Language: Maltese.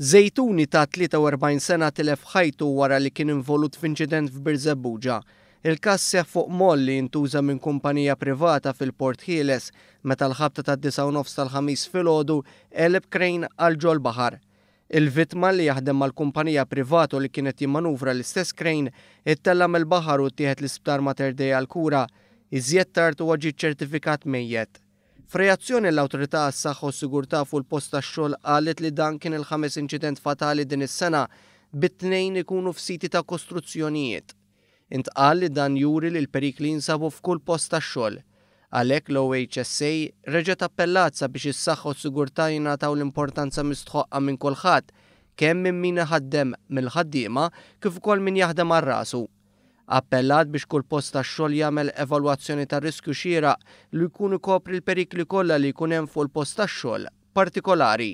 Zejtuni ta' 43 sena tilef ħajtu wara li kien involut f'inċident f'Birzebbuġa. Il-każ seħħ fuq moll li jintuża minn kumpanija privata fil-Port Ħieles meta l-ħabta tad-9:30 tal-ħamis filgħodu qeleb krejn għal ġol baħar. Il-vittma li jaħdem mal-kumpanija privata li kienet jimmanuvra l-istess krejn ittella mill-baħar u ttieħed l-isptar Mater Dei għal kura, iżjed tard huwa ġie ċertifikat mejjed. F'reazzjoni l-Awtorità għas-Saħħa u s-Sigurtà fuq il-post tax-xogħol qalet li dan kien il-5 inċident fatali din is-sena bit-tnejn ikunu f'siti ta' kostruzzjonijiet. Intqal li dan juri li l-perikli jinsabu f'kull post tax-xogħol. Għalhekk l-OHSA reġgħet appellat sabiex is-saħħa u s-sigurtà jingħataw l-importanza mistħoqqa minn kulħadd kemm minn min iħaddem mill-ħaddiema kif ukoll min jaħdem għal rasu. Appellat biex kull post tax-xogħol jagħmel evalwazzjoni ta' riskju xieraq li jkun ikopri l-perikli kollha li jkun hemm fuq il-post tax-xogħol partikolari.